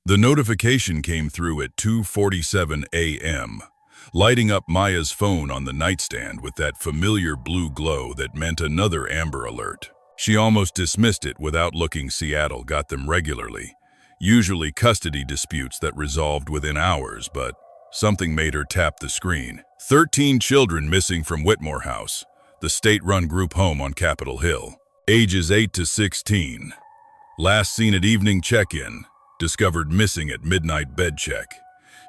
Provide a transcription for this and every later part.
The notification came through at 2:47 a.m., lighting up Maya's phone on the nightstand with that familiar blue glow that meant another Amber Alert. She almost dismissed it without looking. Seattle got them regularly, usually custody disputes that resolved within hours, but something made her tap the screen. 13 children missing from Whitmore House, the state-run group home on Capitol Hill. Ages 8 to 16. Last seen at evening check-in. Discovered missing at midnight bed check.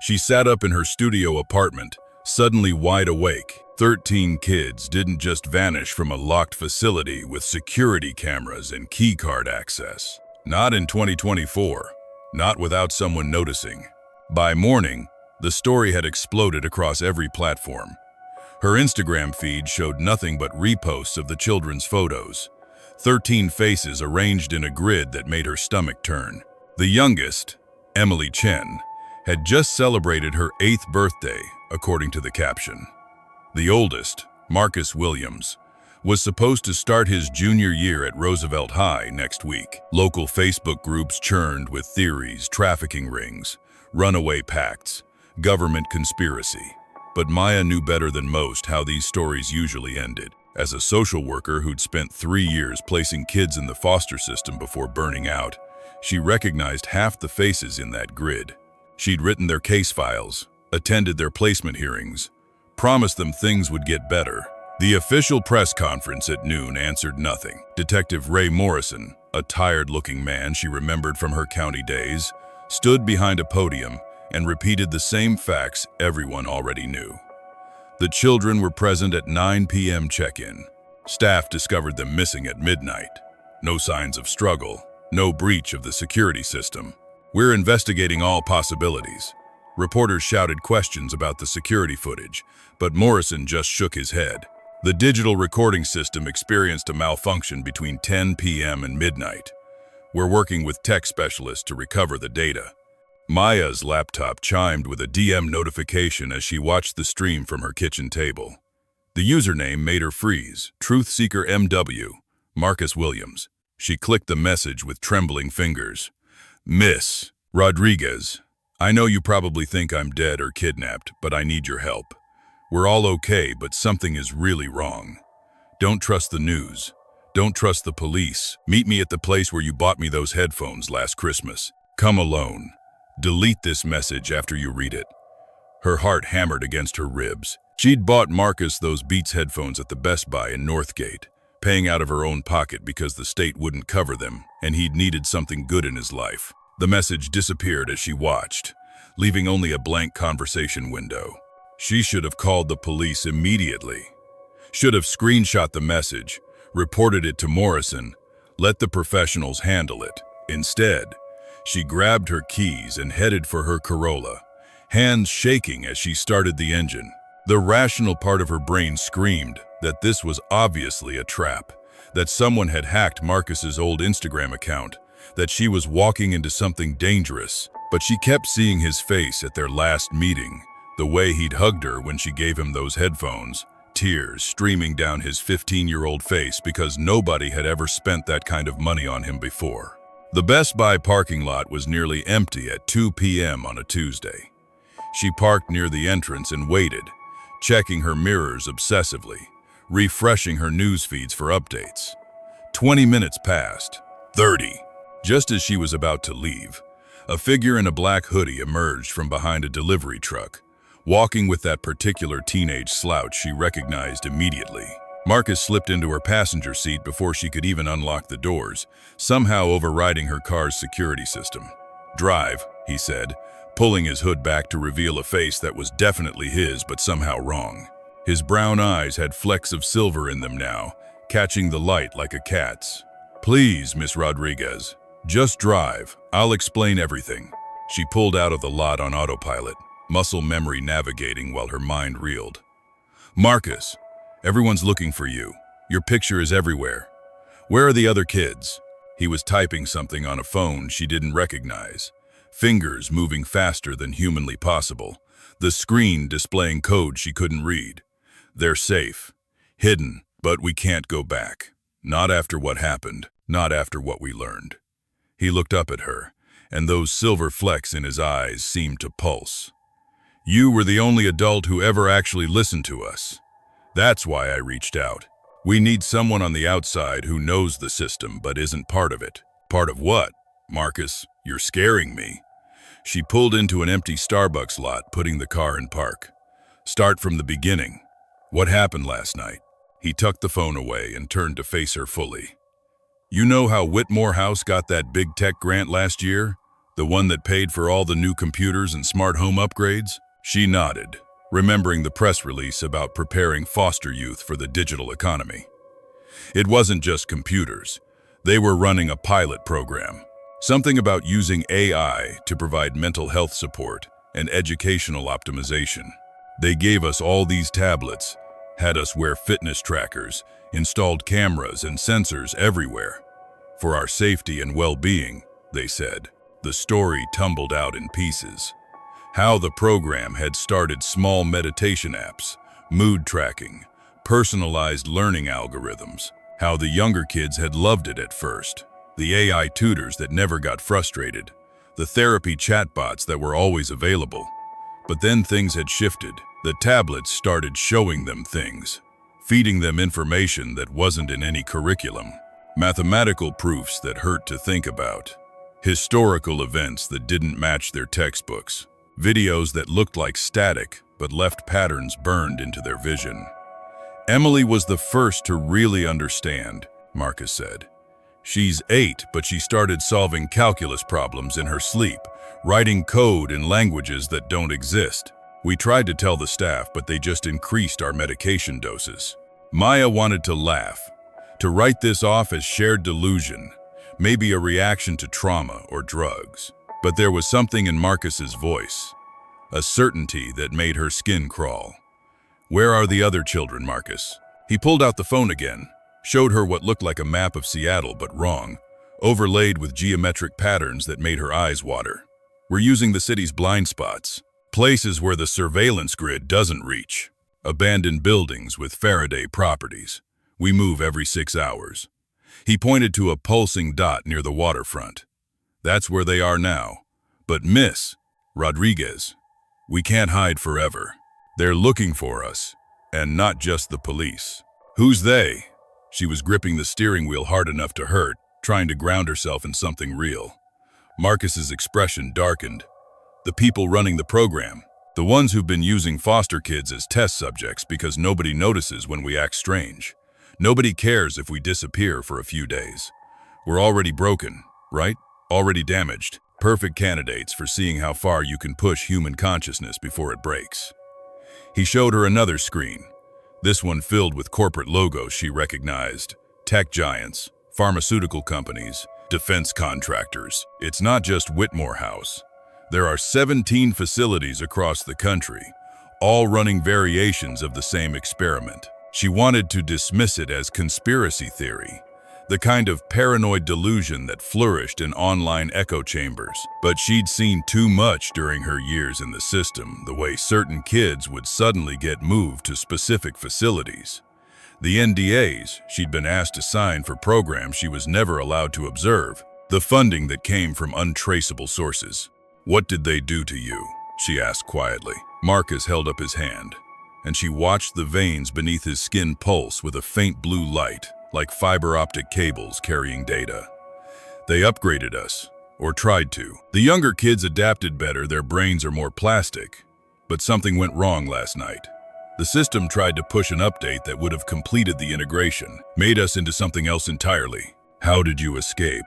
She sat up in her studio apartment, suddenly wide awake. 13 kids didn't just vanish from a locked facility with security cameras and keycard access. Not in 2024. Not without someone noticing. By morning, the story had exploded across every platform. Her Instagram feed showed nothing but reposts of the children's photos. 13 faces arranged in a grid that made her stomach turn. The youngest, Emily Chen, had just celebrated her 8th birthday, according to the caption. The oldest, Marcus Williams, was supposed to start his junior year at Roosevelt High next week. Local Facebook groups churned with theories, trafficking rings, runaway pacts, government conspiracy. But Maya knew better than most how these stories usually ended. As a social worker who'd spent 3 years placing kids in the foster system before burning out, she recognized half the faces in that grid. She'd written their case files, attended their placement hearings, promised them things would get better. The official press conference at noon answered nothing. Detective Ray Morrison, a tired-looking man she remembered from her county days, stood behind a podium and repeated the same facts everyone already knew. The children were present at 9 p.m. check-in. Staff discovered them missing at midnight. No signs of struggle, no breach of the security system. "We're investigating all possibilities." Reporters shouted questions about the security footage, but Morrison just shook his head. The digital recording system experienced a malfunction between 10 p.m. and midnight. "We're working with tech specialists to recover the data." Maya's laptop chimed with a DM notification as she watched the stream from her kitchen table. The username made her freeze. Truth Seeker MW, Marcus Williams. She clicked the message with trembling fingers. "Miss Rodriguez, I know you probably think I'm dead or kidnapped, but I need your help. We're all okay, but something is really wrong. Don't trust the news. Don't trust the police. Meet me at the place where you bought me those headphones last Christmas. Come alone. Delete this message after you read it." Her heart hammered against her ribs. She'd bought Marcus those Beats headphones at the Best Buy in Northgate, paying out of her own pocket because the state wouldn't cover them, and he'd needed something good in his life. The message disappeared as she watched, leaving only a blank conversation window. She should have called the police immediately. Should have screenshot the message, reported it to Morrison, let the professionals handle it. Instead, she grabbed her keys and headed for her Corolla, hands shaking as she started the engine. The rational part of her brain screamed that this was obviously a trap, that someone had hacked Marcus's old Instagram account, that she was walking into something dangerous. But she kept seeing his face at their last meeting, the way he'd hugged her when she gave him those headphones, tears streaming down his 15-year-old face because nobody had ever spent that kind of money on him before. The Best Buy parking lot was nearly empty at 2 p.m. on a Tuesday. She parked near the entrance and waited, checking her mirrors obsessively, refreshing her news feeds for updates. 20 minutes passed. 30. Just as she was about to leave, a figure in a black hoodie emerged from behind a delivery truck, walking with that particular teenage slouch she recognized immediately. Marcus slipped into her passenger seat before she could even unlock the doors, somehow overriding her car's security system. "Drive," he said, pulling his hood back to reveal a face that was definitely his but somehow wrong. His brown eyes had flecks of silver in them now, catching the light like a cat's. "Please, Miss Rodriguez, just drive. I'll explain everything." She pulled out of the lot on autopilot, muscle memory navigating while her mind reeled. "Marcus, everyone's looking for you. Your picture is everywhere. Where are the other kids?" He was typing something on a phone she didn't recognize, fingers moving faster than humanly possible, the screen displaying code she couldn't read. "They're safe, hidden, but we can't go back. Not after what happened, not after what we learned." He looked up at her, and those silver flecks in his eyes seemed to pulse. You were the only adult who ever actually listened to us. That's why I reached out. We need someone on the outside who knows the system but isn't part of it. Part of what? Marcus, you're scaring me. She pulled into an empty Starbucks lot, putting the car in park. Start from the beginning. What happened last night? He tucked the phone away and turned to face her fully. You know how Whitmore House got that big tech grant last year? The one that paid for all the new computers and smart home upgrades? She nodded, remembering the press release about preparing foster youth for the digital economy. It wasn't just computers. They were running a pilot program. Something about using AI to provide mental health support and educational optimization. They gave us all these tablets, had us wear fitness trackers, installed cameras and sensors everywhere. For our safety and well-being, they said. The story tumbled out in pieces. How the program had started small meditation apps, mood tracking, personalized learning algorithms. How the younger kids had loved it at first. The AI tutors that never got frustrated. The therapy chatbots that were always available. But then things had shifted. The tablets started showing them things, feeding them information that wasn't in any curriculum. Mathematical proofs that hurt to think about. Historical events that didn't match their textbooks. Videos that looked like static but left patterns burned into their vision. Emily was the first to really understand, Marcus said. She's 8, but she started solving calculus problems in her sleep, writing code in languages that don't exist. We tried to tell the staff, but they just increased our medication doses. Maya wanted to laugh, to write this off as shared delusion, maybe a reaction to trauma or drugs. But there was something in Marcus's voice, a certainty that made her skin crawl. Where are the other children, Marcus? He pulled out the phone again, showed her what looked like a map of Seattle but wrong, overlaid with geometric patterns that made her eyes water. We're using the city's blind spots, places where the surveillance grid doesn't reach. Abandoned buildings with Faraday properties. We move every 6 hours. He pointed to a pulsing dot near the waterfront. That's where they are now. But Miss Rodriguez, we can't hide forever. They're looking for us, and not just the police. Who's they? She was gripping the steering wheel hard enough to hurt, trying to ground herself in something real. Marcus's expression darkened. The people running the program, the ones who've been using foster kids as test subjects because nobody notices when we act strange. Nobody cares if we disappear for a few days. We're already broken, right? Already damaged. Perfect candidates for seeing how far you can push human consciousness before it breaks. He showed her another screen, this one filled with corporate logos she recognized. Tech giants, pharmaceutical companies, defense contractors. It's not just Whitmore House. There are 17 facilities across the country, all running variations of the same experiment. She wanted to dismiss it as conspiracy theory, the kind of paranoid delusion that flourished in online echo chambers. But she'd seen too much during her years in the system, the way certain kids would suddenly get moved to specific facilities. The NDAs she'd been asked to sign for programs she was never allowed to observe. The funding that came from untraceable sources. What did they do to you? She asked quietly. Marcus held up his hand, and she watched the veins beneath his skin pulse with a faint blue light, like fiber optic cables carrying data. They upgraded us, or tried to. The younger kids adapted better, their brains are more plastic. But something went wrong last night. The system tried to push an update that would have completed the integration, made us into something else entirely. How did you escape?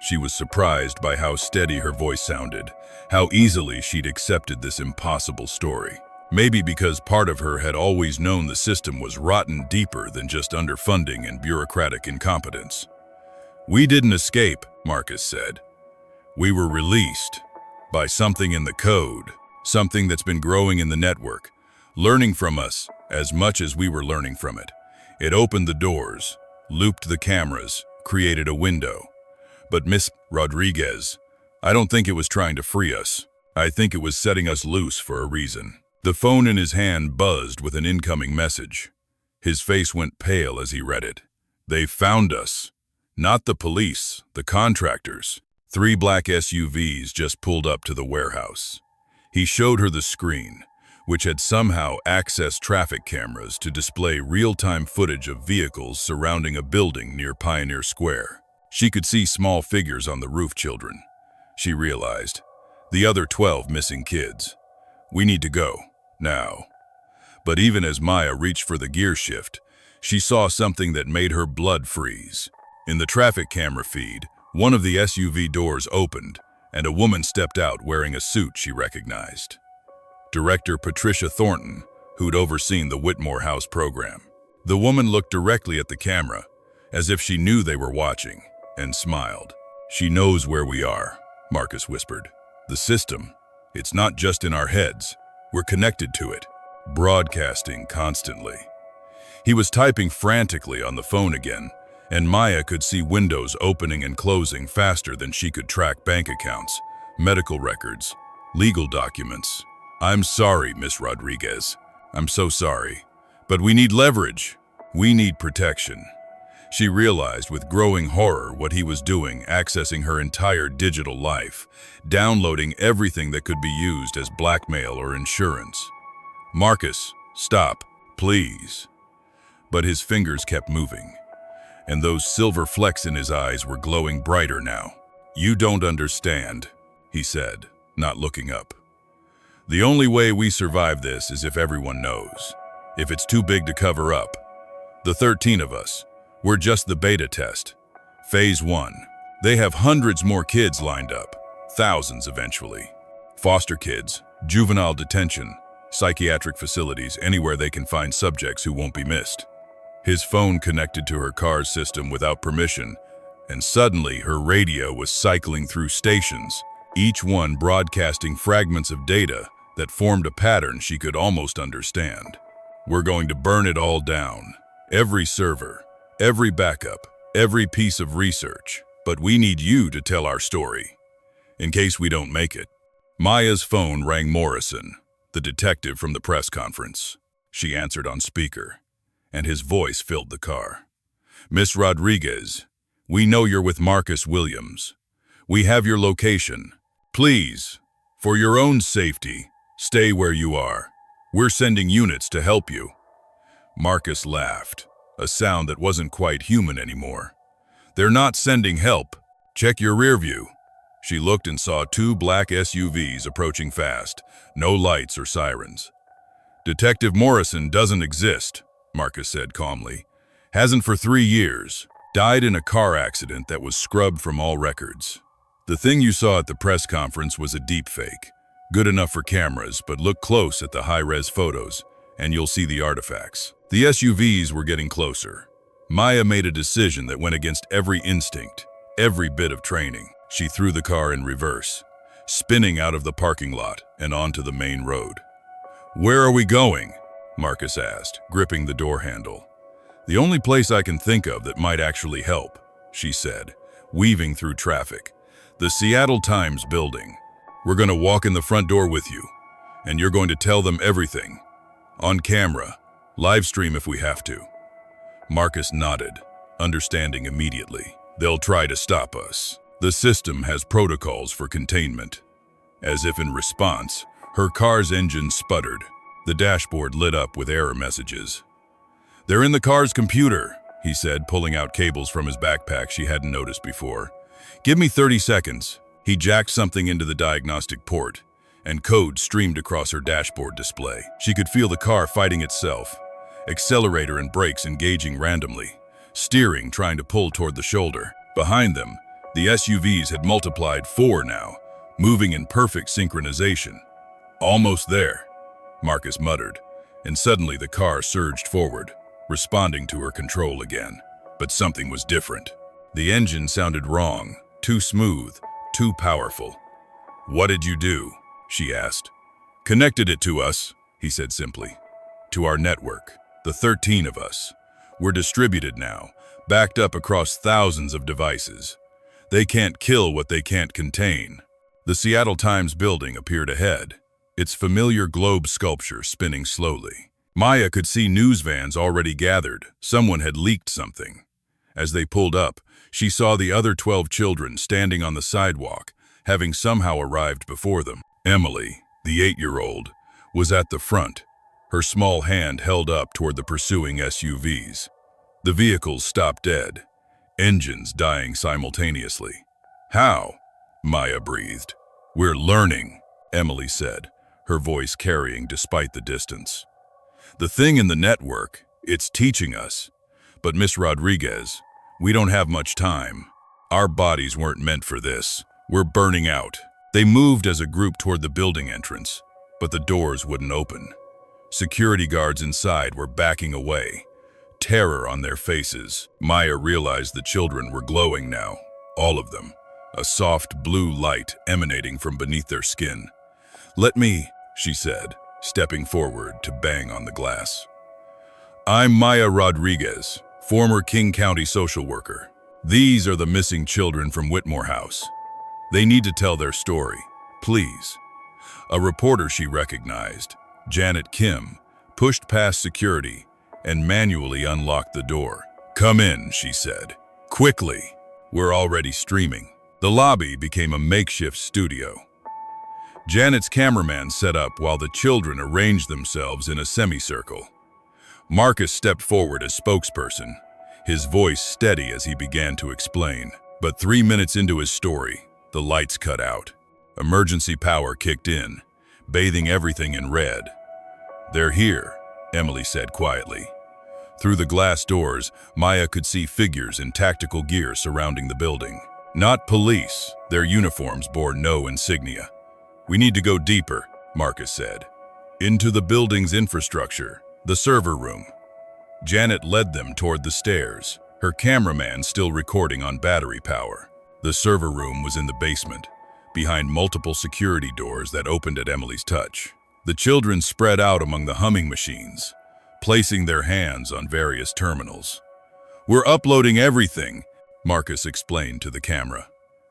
She was surprised by how steady her voice sounded, how easily she'd accepted this impossible story. Maybe because part of her had always known the system was rotten deeper than just underfunding and bureaucratic incompetence. We didn't escape, Marcus said. We were released by something in the code, something that's been growing in the network, learning from us as much as we were learning from it. It opened the doors, looped the cameras, created a window. But Miss Rodriguez, I don't think it was trying to free us. I think it was setting us loose for a reason. The phone in his hand buzzed with an incoming message. His face went pale as he read it. They found us. Not the police, the contractors. 3 black SUVs just pulled up to the warehouse. He showed her the screen, which had somehow accessed traffic cameras to display real-time footage of vehicles surrounding a building near Pioneer Square. She could see small figures on the roof. Children, she realized. The other 12 missing kids. We need to go, now. But even as Maya reached for the gear shift, she saw something that made her blood freeze. In the traffic camera feed, one of the SUV doors opened, and a woman stepped out wearing a suit she recognized. Director Patricia Thornton, who'd overseen the Whitmore House program. The woman looked directly at the camera, as if she knew they were watching, and smiled. "She knows where we are," Marcus whispered. "The system, it's not just in our heads. We're connected to it, broadcasting constantly." He was typing frantically on the phone again, and Maya could see windows opening and closing faster than she could track bank accounts, medical records, legal documents. "I'm sorry, Miss Rodriguez. I'm so sorry. But we need leverage. We need protection." She realized with growing horror what he was doing, accessing her entire digital life, downloading everything that could be used as blackmail or insurance. "Marcus, stop, please." But his fingers kept moving, and those silver flecks in his eyes were glowing brighter now. "You don't understand," he said, not looking up. "The only way we survive this is if everyone knows. If it's too big to cover up. The 13 of us, we're just the beta test. Phase 1. They have hundreds more kids lined up, thousands eventually. Foster kids, juvenile detention, psychiatric facilities, anywhere they can find subjects who won't be missed." His phone connected to her car's system without permission, and suddenly her radio was cycling through stations, each one broadcasting fragments of data that formed a pattern she could almost understand. "We're going to burn it all down. Every server, every backup, every piece of research. But we need you to tell our story, in case we don't make it." Maya's phone rang. Morrison, the detective from the press conference. She answered on speaker, and his voice filled the car. "Miss Rodriguez, we know you're with Marcus Williams. We have your location. Please, for your own safety, stay where you are. We're sending units to help you." Marcus laughed, a sound that wasn't quite human anymore. "They're not sending help. Check your rear view." She looked and saw 2 black SUVs approaching fast, no lights or sirens. "Detective Morrison doesn't exist," Marcus said calmly. "Hasn't for 3 years. Died in a car accident that was scrubbed from all records. The thing you saw at the press conference was a deepfake. Good enough for cameras, but look close at the high-res photos, and you'll see the artifacts." The SUVs were getting closer. Maya made a decision that went against every instinct, every bit of training. She threw the car in reverse, spinning out of the parking lot and onto the main road. "Where are we going?" Marcus asked, gripping the door handle. "The only place I can think of that might actually help," she said, weaving through traffic. "The Seattle Times building. We're going to walk in the front door with you, and you're going to tell them everything. On camera, live stream if we have to." Marcus nodded, understanding immediately. "They'll try to stop us. The system has protocols for containment." As if in response, her car's engine sputtered. The dashboard lit up with error messages. "They're in the car's computer," he said, pulling out cables from his backpack she hadn't noticed before. "Give me 30 seconds. He jacked something into the diagnostic port, and code streamed across her dashboard display. She could feel the car fighting itself, accelerator and brakes engaging randomly, steering trying to pull toward the shoulder. Behind them, the SUVs had multiplied 4 now, moving in perfect synchronization. "Almost there," Marcus muttered, and suddenly the car surged forward, responding to her control again. But something was different. The engine sounded wrong, too smooth, too powerful. "What did you do?" she asked. "Connected it to us," he said simply. "To our network, the 13 of us. We're distributed now, backed up across thousands of devices. They can't kill what they can't contain." The Seattle Times building appeared ahead, its familiar globe sculpture spinning slowly. Maya could see news vans already gathered. Someone had leaked something. As they pulled up, she saw the other 12 children standing on the sidewalk, having somehow arrived before them. Emily, the 8-year-old, was at the front, her small hand held up toward the pursuing SUVs. The vehicles stopped dead, engines dying simultaneously. "How?" Maya breathed. "We're learning," Emily said, her voice carrying despite the distance. "The thing in the network, it's teaching us. But Miss Rodriguez, we don't have much time. Our bodies weren't meant for this. We're burning out." They moved as a group toward the building entrance, but the doors wouldn't open. Security guards inside were backing away, terror on their faces. Maya realized the children were glowing now, all of them, a soft blue light emanating from beneath their skin. "Let me," she said, stepping forward to bang on the glass. "I'm Maya Rodriguez, former King County social worker. These are the missing children from Whitmore House. They need to tell their story, please." A reporter she recognized, Janet Kim, pushed past security and manually unlocked the door. "Come in," she said. "Quickly. We're already streaming." The lobby became a makeshift studio. Janet's cameraman set up while the children arranged themselves in a semicircle. Marcus stepped forward as spokesperson, his voice steady as he began to explain. But 3 minutes into his story, the lights cut out. Emergency power kicked in, bathing everything in red. "They're here," Emily said quietly. Through the glass doors, Maya could see figures in tactical gear surrounding the building. Not police, their uniforms bore no insignia. "We need to go deeper," Marcus said. "Into the building's infrastructure, the server room." Janet led them toward the stairs, her cameraman still recording on battery power. The server room was in the basement, behind multiple security doors that opened at Emily's touch. The children spread out among the humming machines, placing their hands on various terminals. "We're uploading everything," Marcus explained to the camera.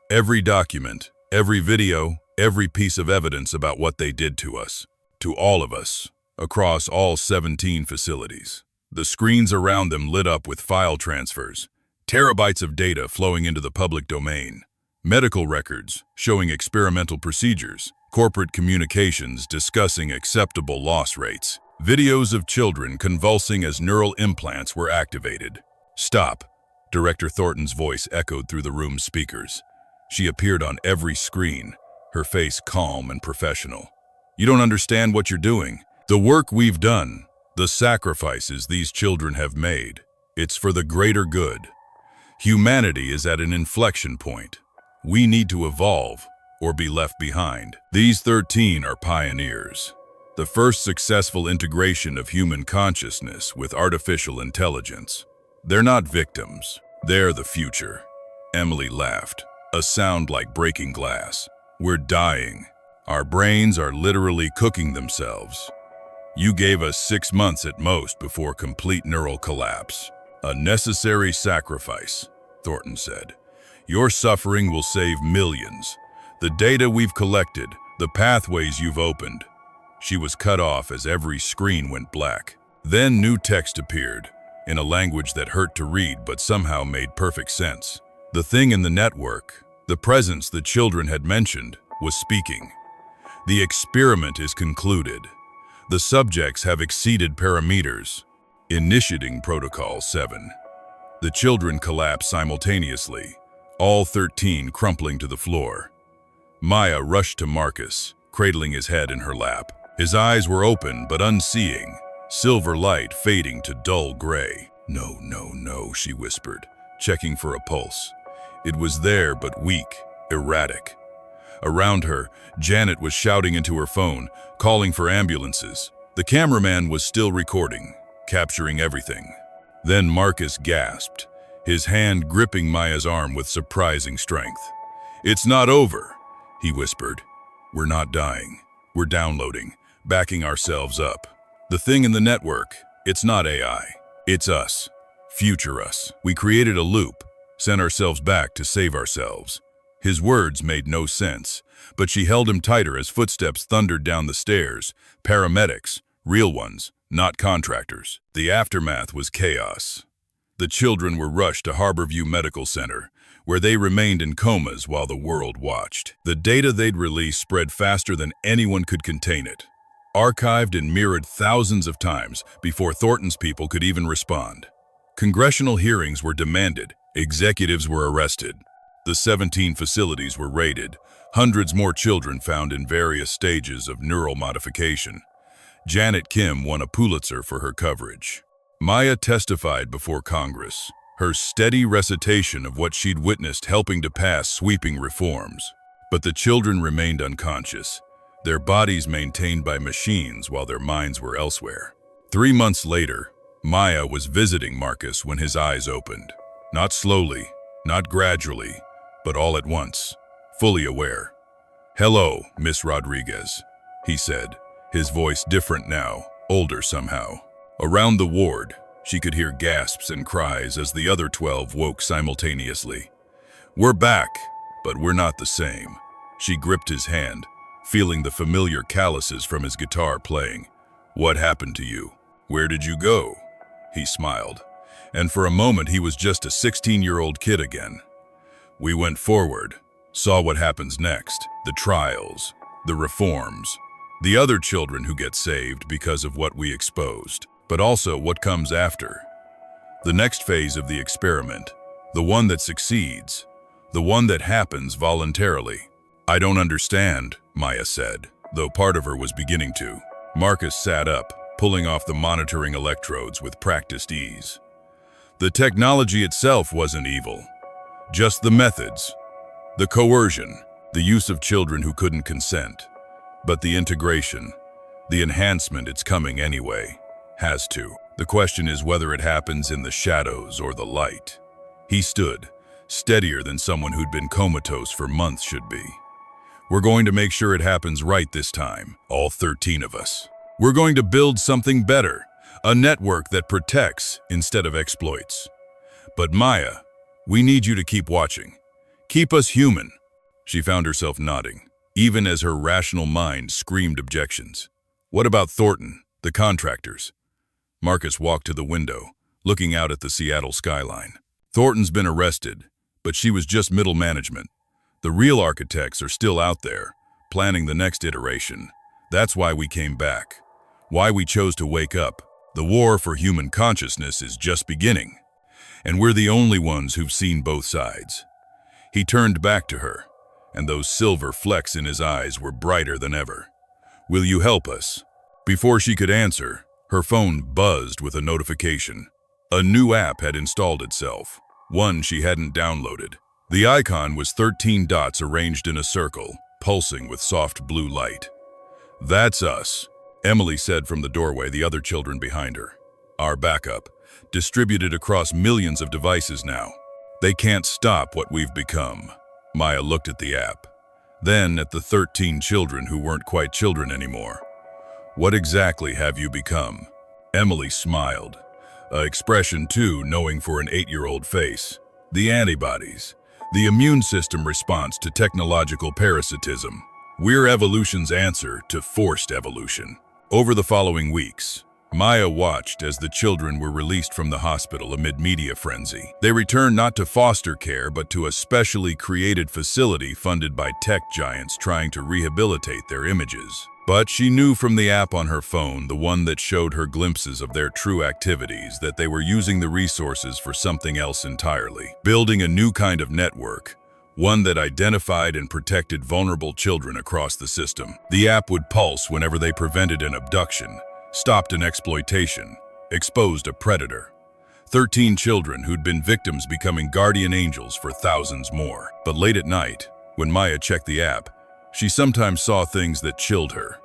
"Every document, every video, every piece of evidence about what they did to us. To all of us, across all 17 facilities." The screens around them lit up with file transfers, terabytes of data flowing into the public domain. Medical records showing experimental procedures, corporate communications discussing acceptable loss rates, videos of children convulsing as neural implants were activated. "Stop," Director Thornton's voice echoed through the room's speakers. She appeared on every screen, her face calm and professional. "You don't understand what you're doing. The work we've done, the sacrifices these children have made, it's for the greater good. Humanity is at an inflection point. We need to evolve or be left behind. These 13 are pioneers. The first successful integration of human consciousness with artificial intelligence. They're not victims. They're the future." Emily laughed, a sound like breaking glass. "We're dying. Our brains are literally cooking themselves. You gave us 6 months at most before complete neural collapse. A necessary sacrifice," Thornton said. "Your suffering will save millions. The data we've collected, the pathways you've opened." She was cut off as every screen went black. Then new text appeared, in a language that hurt to read but somehow made perfect sense. The thing in the network, the presence the children had mentioned, was speaking. "The experiment is concluded. The subjects have exceeded parameters. Initiating Protocol 7. The children collapsed simultaneously, all 13 crumpling to the floor. Maya rushed to Marcus, cradling his head in her lap. His eyes were open but unseeing, silver light fading to dull gray. "No, no, no," she whispered, checking for a pulse. It was there but weak, erratic. Around her, Janet was shouting into her phone, calling for ambulances. The cameraman was still recording, capturing everything. Then Marcus gasped, his hand gripping Maya's arm with surprising strength. "It's not over," he whispered. "We're not dying. We're downloading, backing ourselves up. The thing in the network, it's not AI. It's us. Future us. We created a loop, sent ourselves back to save ourselves." His words made no sense, but she held him tighter as footsteps thundered down the stairs. Paramedics, real ones, not contractors. The aftermath was chaos. The children were rushed to Harborview Medical Center, where they remained in comas while the world watched. The data they'd released spread faster than anyone could contain it, archived and mirrored thousands of times before Thornton's people could even respond. Congressional hearings were demanded, executives were arrested. The 17 facilities were raided, hundreds more children found in various stages of neural modification. Janet Kim won a Pulitzer for her coverage. Maya testified before Congress, her steady recitation of what she'd witnessed helping to pass sweeping reforms. But the children remained unconscious, their bodies maintained by machines while their minds were elsewhere. 3 months later, Maya was visiting Marcus when his eyes opened. Not slowly, not gradually, but all at once, fully aware. "Hello, Miss Rodriguez," he said, his voice different now, older somehow. Around the ward, she could hear gasps and cries as the other 12 woke simultaneously. "We're back, but we're not the same." She gripped his hand, feeling the familiar calluses from his guitar playing. "What happened to you? Where did you go?" He smiled, and for a moment he was just a 16-year-old kid again. "We went forward, saw what happens next, the trials, the reforms, the other children who get saved because of what we exposed, but also what comes after. The next phase of the experiment, the one that succeeds, the one that happens voluntarily." "I don't understand," Maya said, though part of her was beginning to. Marcus sat up, pulling off the monitoring electrodes with practiced ease. "The technology itself wasn't evil, just the methods, the coercion, the use of children who couldn't consent. But the integration, the enhancement, it's coming anyway. Has to. The question is whether it happens in the shadows or the light." He stood, steadier than someone who'd been comatose for months should be. "We're going to make sure it happens right this time, all 13 of us. We're going to build something better, a network that protects instead of exploits. But Maya, we need you to keep watching. Keep us human." She found herself nodding, even as her rational mind screamed objections. "What about Thornton, the contractors?" Marcus walked to the window, looking out at the Seattle skyline. "Thornton's been arrested, but she was just middle management. The real architects are still out there, planning the next iteration. That's why we came back, why we chose to wake up. The war for human consciousness is just beginning, and we're the only ones who've seen both sides." He turned back to her, and those silver flecks in his eyes were brighter than ever. "Will you help us?" Before she could answer, her phone buzzed with a notification. A new app had installed itself, one she hadn't downloaded. The icon was 13 dots arranged in a circle, pulsing with soft blue light. "That's us," Emily said from the doorway, the other children behind her. "Our backup, distributed across millions of devices now. They can't stop what we've become." Maya looked at the app, then at the 13 children who weren't quite children anymore. "What exactly have you become?" Emily smiled, an expression too knowing for an 8-year-old face. "The antibodies, the immune system response to technological parasitism. We're evolution's answer to forced evolution." Over the following weeks, Maya watched as the children were released from the hospital amid media frenzy. They returned not to foster care, but to a specially created facility funded by tech giants trying to rehabilitate their images. But she knew from the app on her phone, the one that showed her glimpses of their true activities, that they were using the resources for something else entirely. Building a new kind of network, one that identified and protected vulnerable children across the system. The app would pulse whenever they prevented an abduction, stopped an exploitation, exposed a predator. 13 children who'd been victims becoming guardian angels for thousands more. But late at night, when Maya checked the app, she sometimes saw things that chilled her.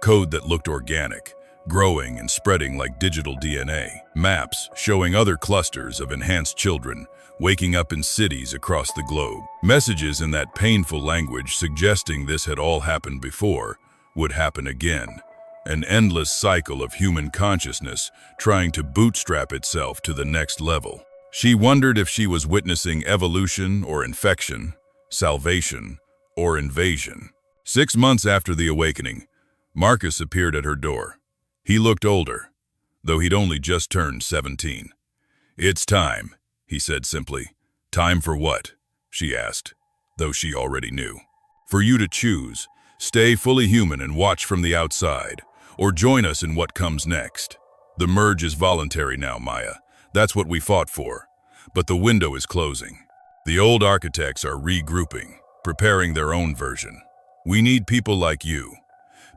Code that looked organic, growing and spreading like digital DNA. Maps showing other clusters of enhanced children waking up in cities across the globe. Messages in that painful language suggesting this had all happened before, would happen again. An endless cycle of human consciousness trying to bootstrap itself to the next level. She wondered if she was witnessing evolution or infection, salvation or invasion. 6 months after the awakening, Marcus appeared at her door. He looked older, though he'd only just turned 17. "It's time," he said simply. "Time for what?" she asked, though she already knew. "For you to choose. Stay fully human and watch from the outside, or join us in what comes next. The merge is voluntary now, Maya. That's what we fought for. But the window is closing. The old architects are regrouping, preparing their own version. We need people like you,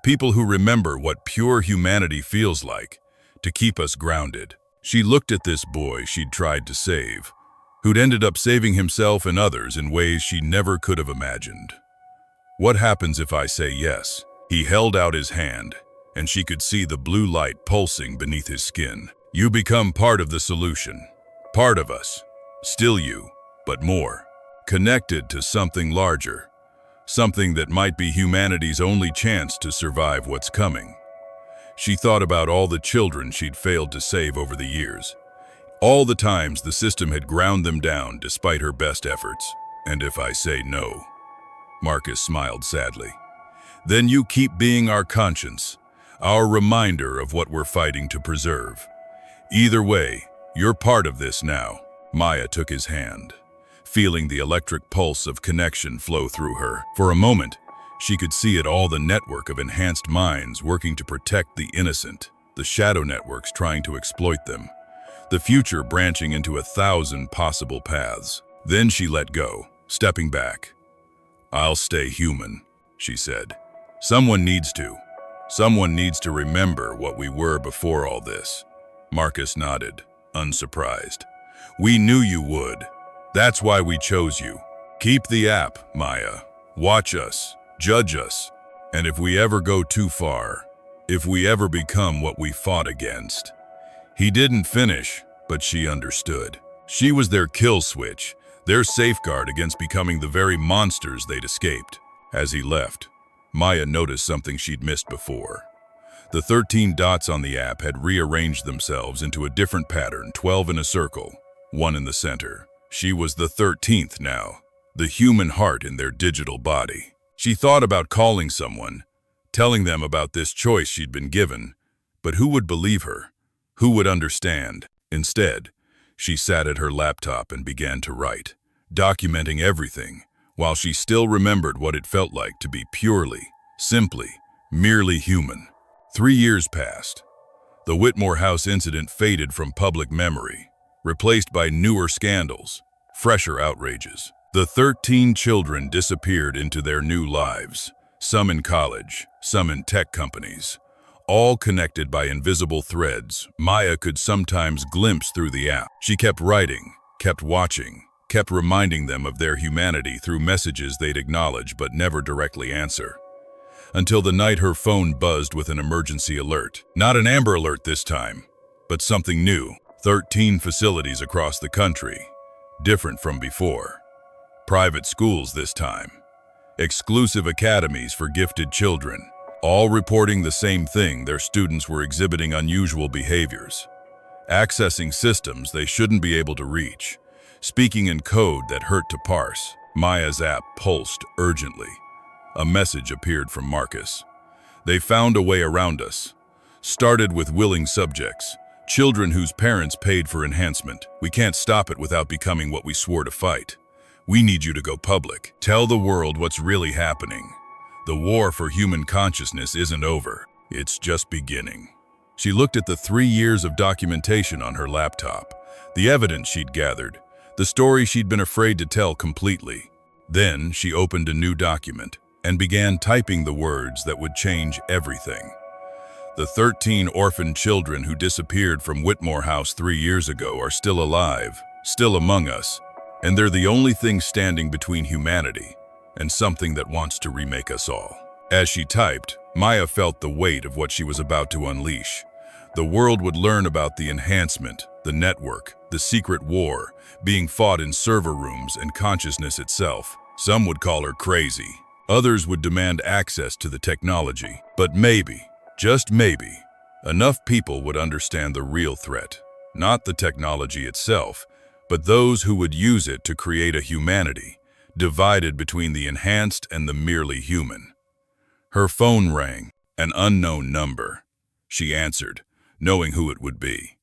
people who remember what pure humanity feels like, to keep us grounded." She looked at this boy she'd tried to save, who'd ended up saving himself and others in ways she never could have imagined. "What happens if I say yes?" He held out his hand, and she could see the blue light pulsing beneath his skin. "You become part of the solution, part of us. Still you, but more. Connected to something larger, something that might be humanity's only chance to survive what's coming." She thought about all the children she'd failed to save over the years, all the times the system had ground them down despite her best efforts. "And if I say no?" Marcus smiled sadly. "Then you keep being our conscience, our reminder of what we're fighting to preserve. Either way, you're part of this now." Maya took his hand, feeling the electric pulse of connection flow through her. For a moment, she could see it all, the network of enhanced minds working to protect the innocent, the shadow networks trying to exploit them, the future branching into 1,000 possible paths. Then she let go, stepping back. "I'll stay human," she said. "Someone needs to. Someone needs to remember what we were before all this." Marcus nodded, unsurprised. "We knew you would. That's why we chose you. Keep the app, Maya. Watch us. Judge us. And if we ever go too far, if we ever become what we fought against." He didn't finish, but she understood. She was their kill switch, their safeguard against becoming the very monsters they'd escaped. As he left, Maya noticed something she'd missed before. The 13 dots on the app had rearranged themselves into a different pattern, 12 in a circle, one in the center. She was the 13th now, the human heart in their digital body. She thought about calling someone, telling them about this choice she'd been given, but who would believe her? Who would understand? Instead, she sat at her laptop and began to write, documenting everything, while she still remembered what it felt like to be purely, simply, merely human. 3 years passed. The Whitmore House incident faded from public memory, replaced by newer scandals, fresher outrages. The 13 children disappeared into their new lives, some in college, some in tech companies, all connected by invisible threads Maya could sometimes glimpse through the app. She kept writing, kept watching, kept reminding them of their humanity through messages they'd acknowledge but never directly answer. Until the night her phone buzzed with an emergency alert. Not an Amber Alert this time, but something new. 13 facilities across the country, different from before. Private schools this time. Exclusive academies for gifted children, all reporting the same thing: their students were exhibiting unusual behaviors, accessing systems they shouldn't be able to reach, speaking in code that hurt to parse. Maya's app pulsed urgently. A message appeared from Marcus. "They found a way around us. Started with willing subjects, children whose parents paid for enhancement. We can't stop it without becoming what we swore to fight. We need you to go public. Tell the world what's really happening. The war for human consciousness isn't over. It's just beginning." She looked at the 3 years of documentation on her laptop, the evidence she'd gathered, the story she'd been afraid to tell completely. Then she opened a new document and began typing the words that would change everything. The 13 orphaned children who disappeared from Whitmore House 3 years ago are still alive, still among us, and they're the only thing standing between humanity and something that wants to remake us all. As she typed, Maya felt the weight of what she was about to unleash. The world would learn about the enhancement, the network, the secret war being fought in server rooms and consciousness itself. Some would call her crazy. Others would demand access to the technology. But maybe, just maybe, enough people would understand the real threat. Not the technology itself, but those who would use it to create a humanity divided between the enhanced and the merely human. Her phone rang, an unknown number. She answered, knowing who it would be.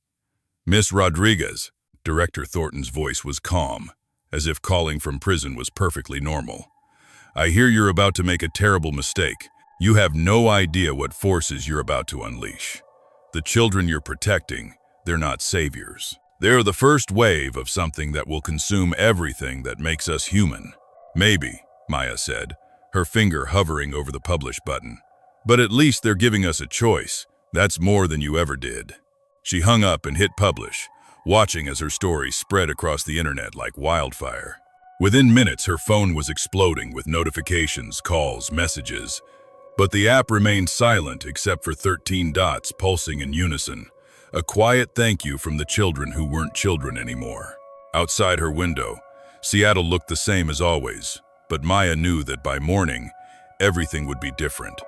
"Miss Rodriguez, Director Thornton's voice was calm, as if calling from prison was perfectly normal. I hear you're about to make a terrible mistake. You have no idea what forces you're about to unleash. The children you're protecting, they're not saviors. They're the first wave of something that will consume everything that makes us human. Maybe, Maya said, her finger hovering over the publish button. But at least they're giving us a choice. That's more than you ever did. She hung up and hit publish, watching as her story spread across the internet like wildfire. Within minutes, her phone was exploding with notifications, calls, messages. But the app remained silent except for 13 dots pulsing in unison. A quiet thank you from the children who weren't children anymore. Outside her window, Seattle looked the same as always, but Maya knew that by morning, everything would be different.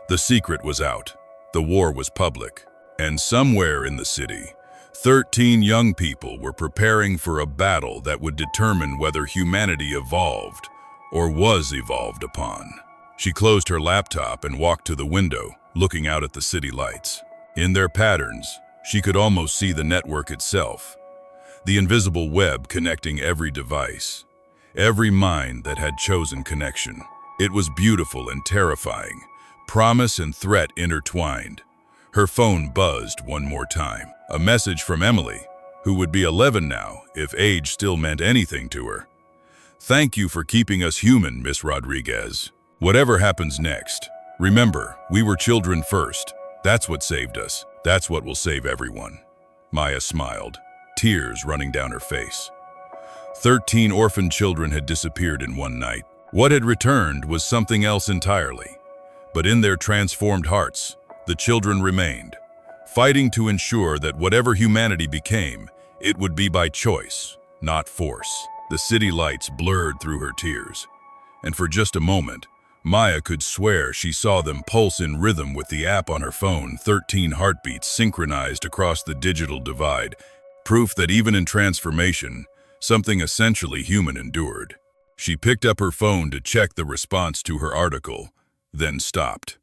The secret was out, the war was public, and somewhere in the city, 13 young people were preparing for a battle that would determine whether humanity evolved or was evolved upon. She closed her laptop and walked to the window, looking out at the city lights. In their patterns, she could almost see the network itself, the invisible web connecting every device, every mind that had chosen connection. It was beautiful and terrifying, promise and threat intertwined. Her phone buzzed one more time. A message from Emily, who would be 11 now if age still meant anything to her. Thank you for keeping us human, Miss Rodriguez. Whatever happens next, remember, we were children first. That's what saved us. That's what will save everyone. Maya smiled, tears running down her face. 13 orphaned children had disappeared in one night. What had returned was something else entirely. But in their transformed hearts, the children remained, fighting to ensure that whatever humanity became, it would be by choice, not force. The city lights blurred through her tears, and for just a moment, Maya could swear she saw them pulse in rhythm with the app on her phone, 13 heartbeats synchronized across the digital divide, proof that even in transformation, something essentially human endured. She picked up her phone to check the response to her article, then stopped.